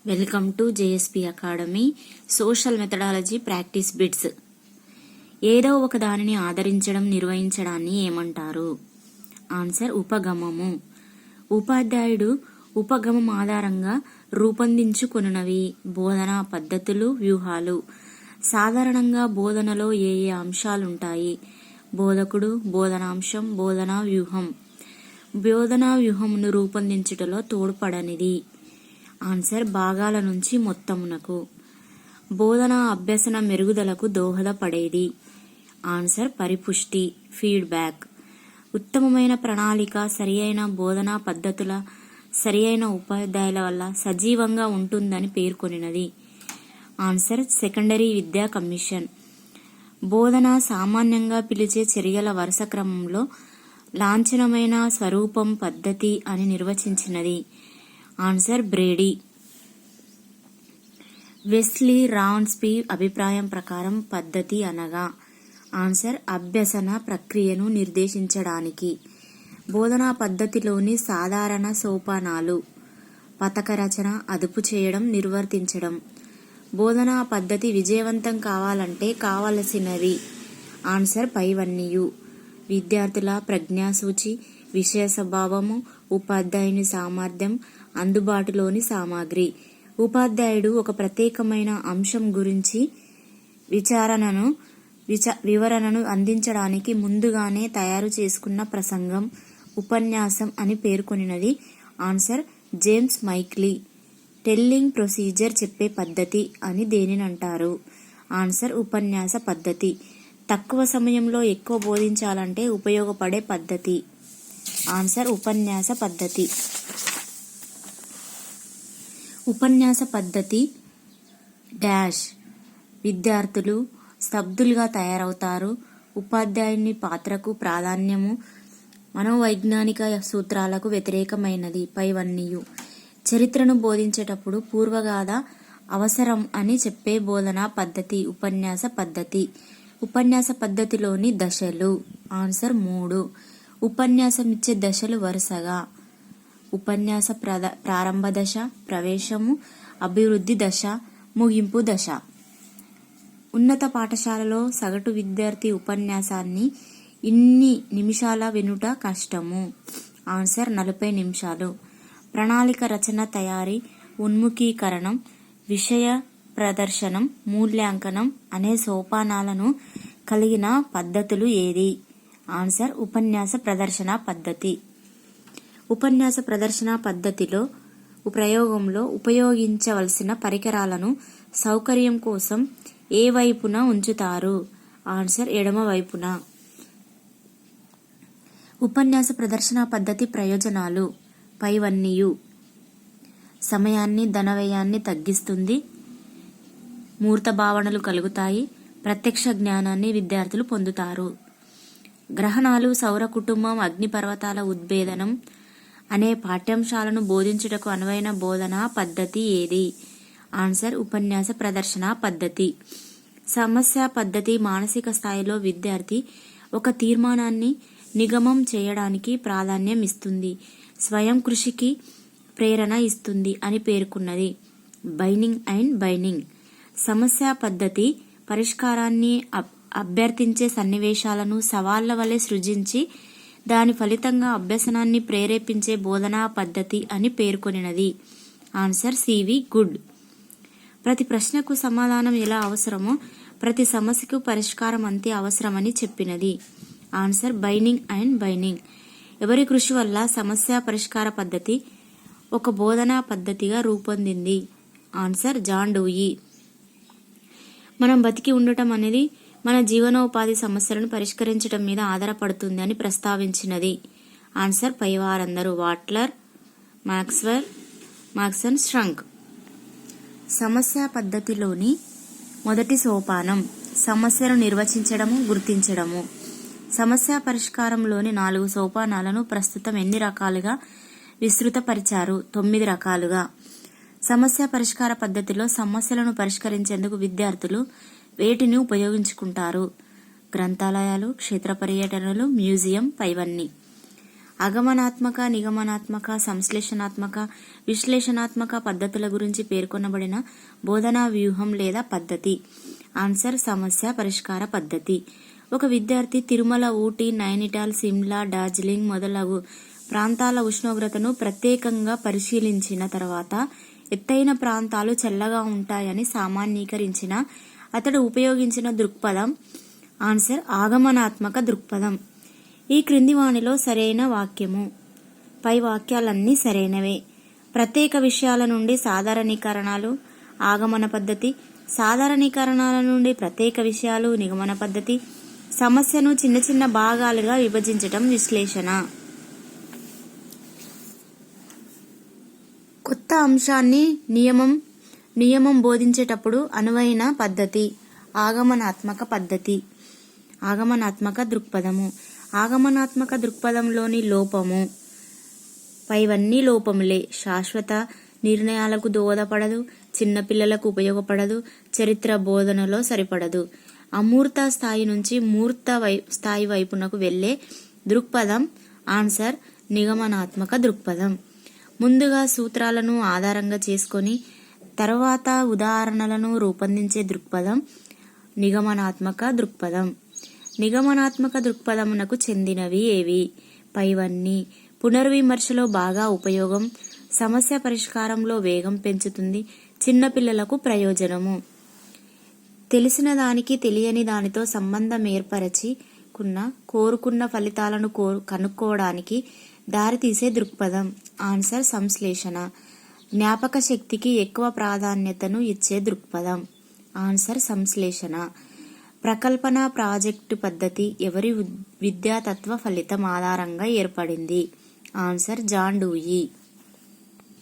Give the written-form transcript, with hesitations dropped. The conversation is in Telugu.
Welcome to JSP academy social methodology practice bits. ఏదో ఒక దానిని ఆదరించడం, నిర్వహించడాన్ని ఏమంటారు? ఆన్సర్ ఉపగమము. ఉపాధ్యాయుడు ఉపగమం ఆధారంగా రూపొందించుకొనున్నవి బోధనా పద్ధతులు, వ్యూహాలు. సాధారణంగా బోధనలో ఏ ఏ అంశాలుంటాయి? బోధకుడు, బోధనాంశం, బోధనా వ్యూహం. బోధనా వ్యూహమును రూపొందించుటలో తోడ్పడనిది. ఆన్సర్ భాగాల నుంచి మొత్తమునకు. బోధన అభ్యసన మెరుగుదలకు దోహదపడేది. Answer పరిపుష్టి, feedback. ఉత్తమమైన ప్రణాళిక, సరియైన బోధనా పద్ధతుల, సరియైన ఉపాధ్యాయుల వల్ల సజీవంగా ఉంటుందని పేర్కొనినది. ఆన్సర్ సెకండరీ విద్యా కమిషన్. బోధన సామాన్యంగా పిలిచే చర్యల వరుస క్రమంలో లాంఛనమైన స్వరూపం, పద్ధతి అని నిర్వచించినది. Answer Brady. వెస్లీ రాన్స్బీ అభిప్రాయం ప్రకారం పద్ధతి అనగా? ఆన్సర్ అభ్యసన ప్రక్రియను నిర్దేశించడానికి. బోధనా పద్ధతిలోని సాధారణ సోపానాలు: పథక రచన, అదుపు చేయడం, నిర్వర్తించడం. బోధనా పద్ధతి విజయవంతం కావాలంటే కావలసినవి. ఆన్సర్ పైవన్నీయు: విద్యార్థుల ప్రజ్ఞాసూచి, విషయ స్వభావము, ఉపాధ్యాయుని సామర్థ్యం, అందుబాటులోని సామాగ్రి. ఉపాధ్యాయుడు ఒక ప్రత్యేకమైన అంశం గురించి వివరణను అందించడానికి ముందుగానే తయారు చేసుకున్న ప్రసంగం, ఉపన్యాసం అని పేర్కొనినది. Answer James Mickley. Telling procedure, చెప్పే పద్ధతి అని దేనినంటారు? ఆన్సర్ ఉపన్యాస పద్ధతి. తక్కువ సమయంలో ఎక్కువ బోధించాలంటే ఉపయోగపడే పద్ధతి. ఆన్సర్ ఉపన్యాస పద్ధతి. ఉపన్యాస పద్ధతి డాష్ విద్యార్థులు స్తబ్దులుగా తయారవుతారు. ఉపాధ్యాయుని పాత్రకు ప్రాధాన్యము, మనోవైజ్ఞానిక సూత్రాలకు వ్యతిరేకమైనది. పైవన్నీయు. చరిత్రను బోధించేటప్పుడు పూర్వగాథ అవసరం అని చెప్పే బోధనా పద్ధతి ఉపన్యాస పద్ధతి. ఉపన్యాస పద్ధతిలోని దశలు. ఆన్సర్ 3. ఉపన్యాసమిచ్చే దశలు వరుసగా: ఉపన్యాస ప్రారంభ దశ, ప్రవేశము, అభివృద్ధి దశ, ముగింపు దశ. ఉన్నత పాఠశాలలో సగటు విద్యార్థి ఉపన్యాసాన్ని ఇన్ని నిమిషాల వినుట కష్టము. ఆన్సర్ 40 నిమిషాలు. ప్రణాళిక రచన, తయారీ, ఉన్ముఖీకరణం, విషయ ప్రదర్శనం, మూల్యాంకనం అనే సోపానాలను కలిగిన పద్ధతులు ఏది? ఆన్సర్ ఉపన్యాస ప్రదర్శన పద్ధతి. ఉపన్యాస ప్రదర్శన పద్ధతిలో ప్రయోగంలో ఉపయోగించవలసిన పరికరాలను సౌకర్యం కోసం ఏ వైపున ఉంచుతారు? ఆన్సర్ ఎడమ వైపున. ఉపన్యాస ప్రదర్శన పద్ధతి ప్రయోజనాలు పైవన్నీయు: సమయాన్ని, ధనవ్యయాన్ని తగ్గిస్తుంది, మూర్త భావనలు కలుగుతాయి, ప్రత్యక్ష జ్ఞానాన్ని విద్యార్థులు పొందుతారు. గ్రహణాలు, సౌర కుటుంబం, అగ్నిపర్వతాల ఉద్భేదనం అనే పాఠ్యాంశాలను బోధించుటకు అనువైన బోధనా పద్ధతి ఏది? ఆన్సర్ ఉపన్యాస ప్రదర్శన పద్ధతి. సమస్య పద్ధతి మానసిక స్థాయిలో విద్యార్థి ఒక తీర్మానాన్ని నిగమం చేయడానికి ప్రాధాన్యం ఇస్తుంది, స్వయం కృషికి ప్రేరణ ఇస్తుంది అని పేర్కొన్నది. బైనింగ్ అండ్ బైనింగ్. సమస్య పద్ధతి పరిష్కారాన్ని అభ్యర్థించే సన్నివేశాలను సవాళ్ల వలె సృజించి దాని ఫలితంగా అభ్యసనాన్ని ప్రేరేపించే బోధనా పద్ధతి అని పేర్కొనినది. Answer CV good. ప్రతి ప్రశ్నకు సమాధానం ఎలా అవసరమో ప్రతి సమస్యకు పరిష్కారం అంతే అవసరమని చెప్పినది. Answer Binning and Binning. ఎవరి కృషి వల్ల సమస్య పరిష్కార పద్ధతి ఒక బోధనా పద్ధతిగా రూపొందింది? Answer John Dewey. మనం బతికి ఉండటం అనేది మన జీవనోపాధి సమస్యలను పరిష్కరించడం మీద ఆధారపడుతుంది అని ప్రస్తావించినది. Answer పైవారందరూ: వాట్లర్, Maxwell, మాక్సన్, స్ట్రంక్. సమస్య పద్ధతిలోని మొదటి సోపానం సమస్యను నిర్వచించడము, గుర్తించడము. సమస్య పరిష్కారంలోని 4 సోపానాలను ప్రస్తుతం ఎన్ని రకాలుగా విస్తృతపరిచారు? 9 రకాలుగా. సమస్య పరిష్కార పద్ధతిలో సమస్యలను పరిష్కరించేందుకు విద్యార్థులు వేటిని ఉపయోగించుకుంటారు? గ్రంథాలయాలు, క్షేత్ర పర్యటనలు, మ్యూజియం. పైవన్నీ. ఆగమనాత్మక, నిగమనాత్మక, సంశ్లేషణాత్మక, విశ్లేషణాత్మక పద్ధతుల గురించి పేర్కొనబడిన బోధనా వ్యూహం లేదా పద్ధతి. ఆన్సర్ సమస్య పరిష్కార పద్ధతి. ఒక విద్యార్థి తిరుమల, ఊటీ, నైనిటాల్, సిమ్లా, డార్జిలింగ్ మొదలగు ప్రాంతాల ఉష్ణోగ్రతను ప్రత్యేకంగా పరిశీలించిన తర్వాత ఎత్తైన ప్రాంతాలు చల్లగా ఉంటాయని సామాన్యీకరించిన అతడు ఉపయోగించిన దృక్పథం ఆన్సర్ ఆగమనాత్మక దృక్పథం. ఈ క్రింది వానిలో సరైన వాక్యము. పై వాక్యాలన్నీ సరైనవే. ప్రత్యేక విషయాల నుండి సాధారణీకరణాలు ఆగమన పద్ధతి, సాధారణీకరణాల నుండి ప్రత్యేక విషయాలు నిగమన పద్ధతి, సమస్యను చిన్న చిన్న భాగాలుగా విభజించటం విశ్లేషణ. కొత్త అంశాన్ని నియమం బోధించేటప్పుడు అనువైన పద్ధతి ఆగమనాత్మక పద్ధతి. ఆగమనాత్మక దృక్పథము. ఆగమనాత్మక దృక్పథంలోని లోపము. పైవన్నీ లోపములే. శాశ్వత నిర్ణయాలకు దోహదపడదు, చిన్నపిల్లలకు ఉపయోగపడదు, చరిత్ర బోధనలో సరిపడదు. అమూర్త స్థాయి నుంచి మూర్త స్థాయి వైపునకు వెళ్లే దృక్పథం ఆన్సర్ నిగమనాత్మక దృక్పథం. ముందుగా సూత్రాలను ఆధారంగా చేసుకొని తర్వాత ఉదాహరణలను రూపొందించే దృక్పథం నిగమనాత్మక దృక్పథం. నిగమనాత్మక దృక్పథమునకు చెందినవి ఏవి? పైవన్నీ. పునర్విమర్శలో బాగా ఉపయోగం, సమస్య పరిష్కారంలో వేగం పెంచుతుంది, చిన్నపిల్లలకు ప్రయోజనము. తెలిసిన దానికి తెలియని దానితో సంబంధం ఏర్పరచి కోరుకున్న ఫలితాలను కనుక్కోవడానికి దారితీసే దృక్పథం ఆన్సర్ సంశ్లేషణ. జ్ఞాపక శక్తికి ఎక్కువ ప్రాధాన్యతను ఇచ్చే దృక్పథం ఆన్సర్ సంశ్లేషణ. ప్రకల్పన ప్రాజెక్టు పద్ధతి ఎవరి విద్యాతత్వ ఫలితం ఆధారంగా ఏర్పడింది? Answer John Dewey.